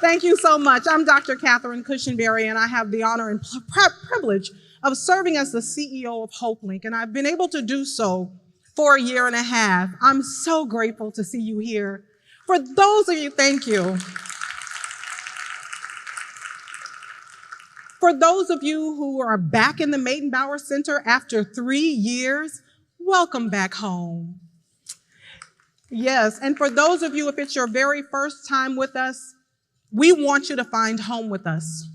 Thank you so much. I'm Dr. Catherine Cushinberry, and I have the honor and privilege of serving as the CEO of Hopelink, and I've been able to do so for a year and a half. I'm so grateful to see you here. For those of you, thank you. For those of you who are back in the Maiden-Bauer Center after 3 years, welcome back home. Yes, and for those of you, if it's your very first time with us, we want you to find home with us.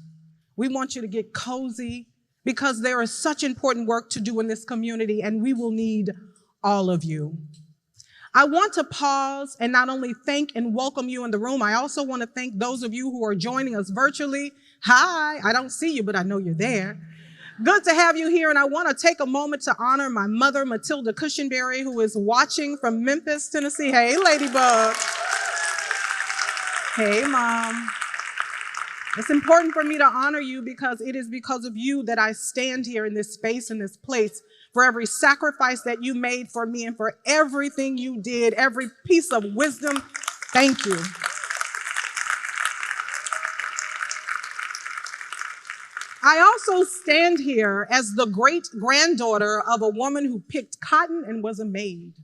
We want you to get cozy because there is such important work to do in this community, and we will need all of you. I want to pause and not only thank and welcome you in the room, I also want to thank those of you who are joining us virtually. Hi, I don't see you, but I know you're there. Good to have you here, and I want to take a moment to honor my mother, Matilda Cushinberry, who is watching from Memphis, Tennessee. Hey, Ladybug. Hey, Mom. It's important for me to honor you because it is because of you that I stand here in this space, in this place, for every sacrifice that you made for me and for everything you did, every piece of wisdom. Thank you. I also stand here as the great-granddaughter of a woman who picked cotton and was a maid.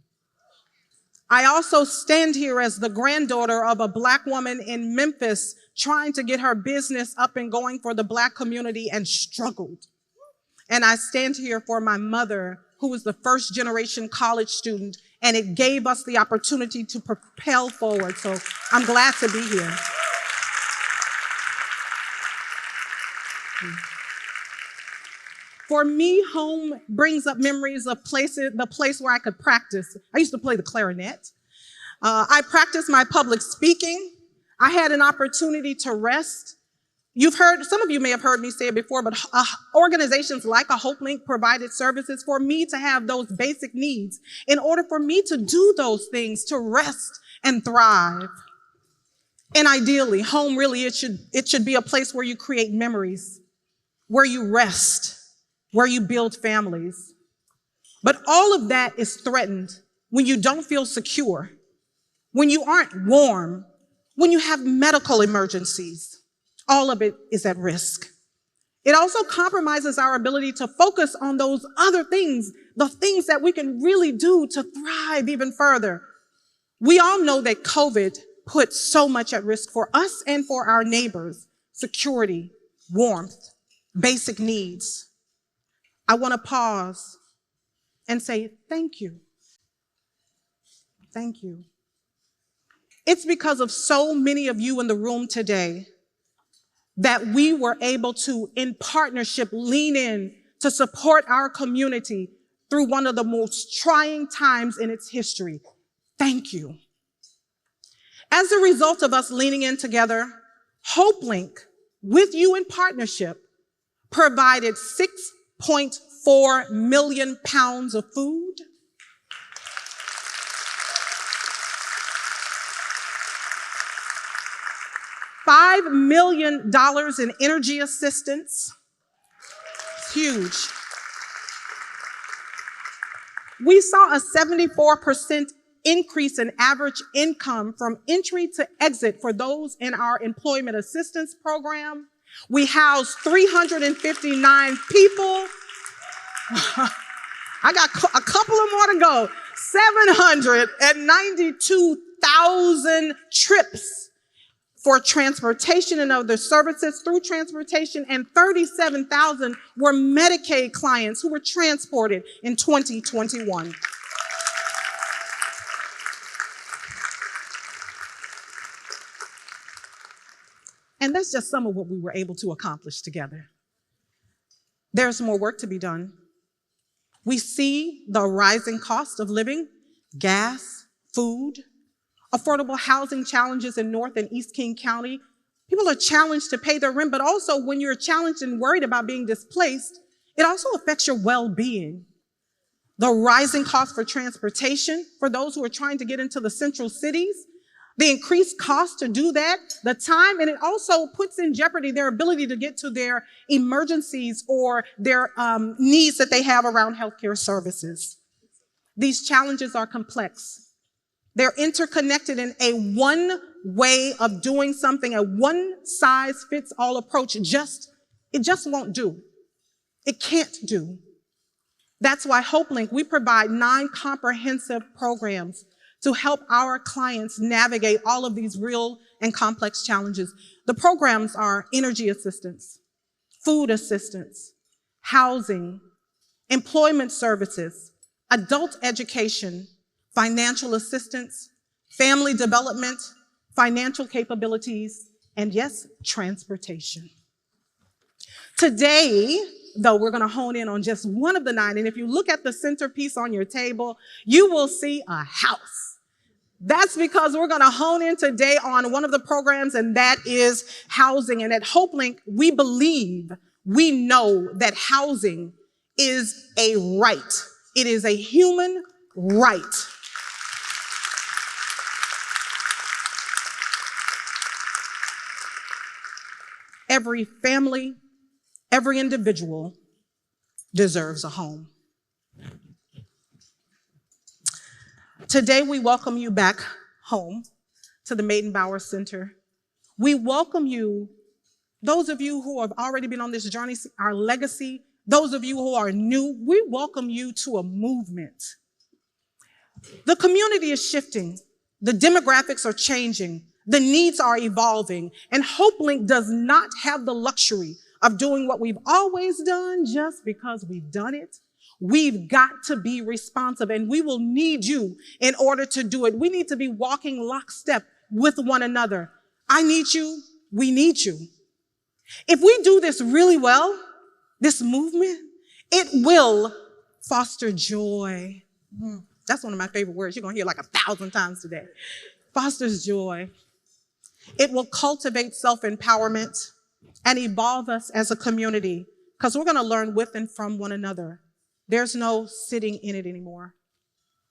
I also stand here as the granddaughter of a Black woman in Memphis trying to get her business up and going for the Black community and struggled. And I stand here for my mother, who was the first-generation college student, and it gave us the opportunity to propel forward. So I'm glad to be here. For me, home brings up memories of the place where I could practice. I used to play the clarinet. I practiced my public speaking. I had an opportunity to rest. Some of you may have heard me say it before, but organizations like Hopelink provided services for me to have those basic needs in order for me to do those things, to rest and thrive. And ideally, home really, it should be a place where you create memories, where you rest, where you build families. But all of that is threatened when you don't feel secure, when you aren't warm, when you have medical emergencies. All of it is at risk. It also compromises our ability to focus on those other things, the things that we can really do to thrive even further. We all know that COVID put so much at risk for us and for our neighbors: security, warmth, basic needs. I want to pause and say thank you. Thank you. It's because of so many of you in the room today that we were able to, in partnership, lean in to support our community through one of the most trying times in its history. Thank you. As a result of us leaning in together, Hopelink, with you in partnership, provided 6.4 million pounds of food, $5 million in energy assistance. It's huge. We saw a 74% increase in average income from entry to exit for those in our employment assistance program. We housed 359 people. I got a couple of more to go. 792,000 trips for transportation and other services through transportation, and 37,000 were Medicaid clients who were transported in 2021. And that's just some of what we were able to accomplish together. There's more work to be done. We see the rising cost of living, gas, food, affordable housing challenges in North and East King County. People are challenged to pay their rent, but also when you're challenged and worried about being displaced, it also affects your well-being. The rising cost for transportation for those who are trying to get into the central cities, the increased cost to do that, the time, and it also puts in jeopardy their ability to get to their emergencies or their needs that they have around healthcare services. These challenges are complex, They're interconnected in a one way of doing something, a one-size-fits-all approach. It just won't do. It can't do. That's why Hopelink, we provide 9 comprehensive programs to help our clients navigate all of these real and complex challenges. The programs are energy assistance, food assistance, housing, employment services, adult education, financial assistance, family development, financial capabilities, and yes, transportation. Today, though, we're going to hone in on just one of the 9. And if you look at the centerpiece on your table, you will see a house. That's because we're going to hone in today on one of the programs, and that is housing. And at Hopelink, we know that housing is a right. It is a human right. Every family, every individual deserves a home. Today, we welcome you back home to the Meydenbauer Center. We welcome you, those of you who have already been on this journey, our legacy, those of you who are new, we welcome you to a movement. The community is shifting. The demographics are changing. The needs are evolving. And Hopelink does not have the luxury of doing what we've always done just because we've done it. We've got to be responsive, and we will need you in order to do it. We need to be walking lockstep with one another. I need you. We need you. If we do this really well, this movement, it will foster joy. That's one of my favorite words. You're going to hear like 1,000 times today. Fosters joy. It will cultivate self-empowerment and evolve us as a community, because we're going to learn with and from one another. There's no sitting in it anymore.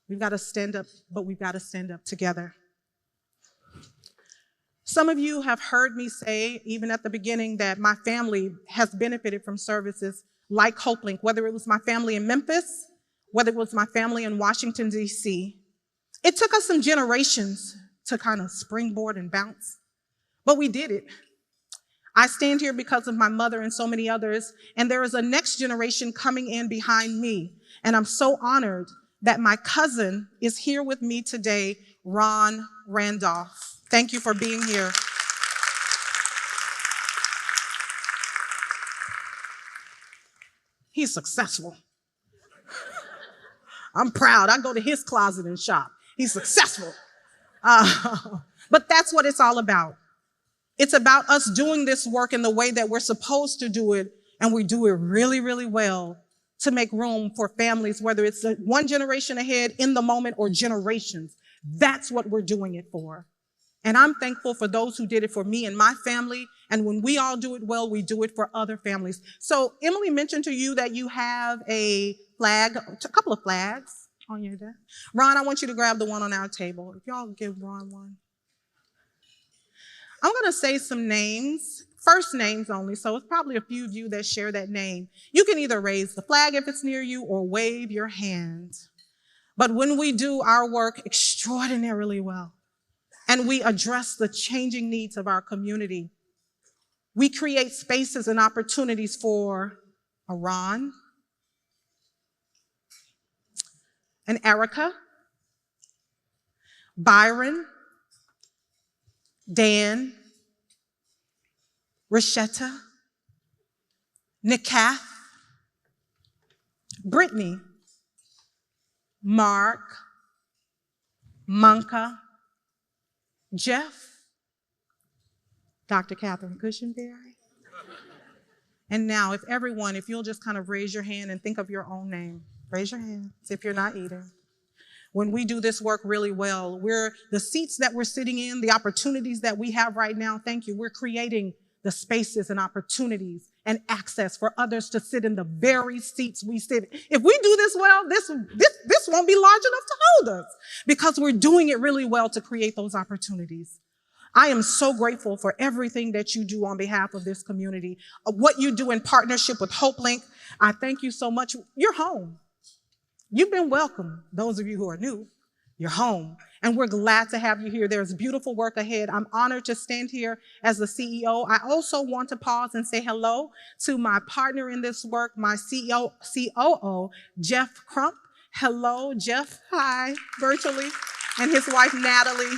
We've got to stand up, but we've got to stand up together. Some of you have heard me say, even at the beginning, that my family has benefited from services like Hopelink, whether it was my family in Memphis, whether it was my family in Washington, D.C. It took us some generations to kind of springboard and bounce, but we did it. I stand here because of my mother and so many others, and there is a next generation coming in behind me. And I'm so honored that my cousin is here with me today, Ron Randolph. Thank you for being here. He's successful. I'm proud. I go to his closet and shop. He's successful. But that's what it's all about. It's about us doing this work in the way that we're supposed to do it, and we do it really, really well to make room for families, whether it's one generation ahead, in the moment, or generations. That's what we're doing it for. And I'm thankful for those who did it for me and my family, and when we all do it well, we do it for other families. So Emily mentioned to you that you have a flag, a couple of flags on your desk. Ron, I want you to grab the one on our table. If y'all give Ron one. I'm going to say some names, first names only, so it's probably a few of you that share that name. You can either raise the flag if it's near you or wave your hand. But when we do our work extraordinarily well and we address the changing needs of our community, we create spaces and opportunities for a Ron, an Erica, Byron, Dan, Rashetta, Nikath, Brittany, Mark, Monka, Jeff, Dr. Catherine Cushinberry. And now, if you'll just kind of raise your hand and think of your own name. Raise your hand if you're not eating. When we do this work really well, the seats that we're sitting in, the opportunities that we have right now, thank you, we're creating the spaces and opportunities and access for others to sit in the very seats we sit in. If we do this well, this won't be large enough to hold us, because we're doing it really well to create those opportunities. I am so grateful for everything that you do on behalf of this community, what you do in partnership with Hopelink. I thank you so much. You're home. You've been welcome, those of you who are new. You're home. And we're glad to have you here. There's beautiful work ahead. I'm honored to stand here as the CEO. I also want to pause and say hello to my partner in this work, my COO, Jeff Crump. Hello, Jeff. Hi, virtually. And his wife, Natalie.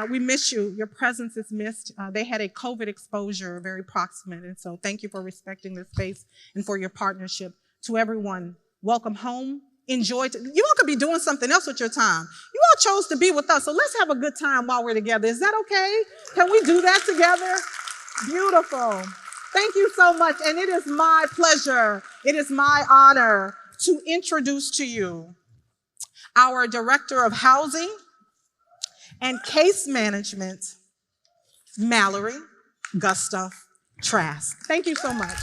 We miss you. Your presence is missed. They had a COVID exposure, very proximate. And so thank you for respecting this space and for your partnership. To everyone, welcome home. Enjoy. You all could be doing something else with your time. You all chose to be with us, so let's have a good time while we're together. Is that okay? Can we do that together? Beautiful. Thank you so much. And it is my pleasure, it is my honor to introduce to you our Director of Housing and Case Management, Mallory Gustav Trask. Thank you so much.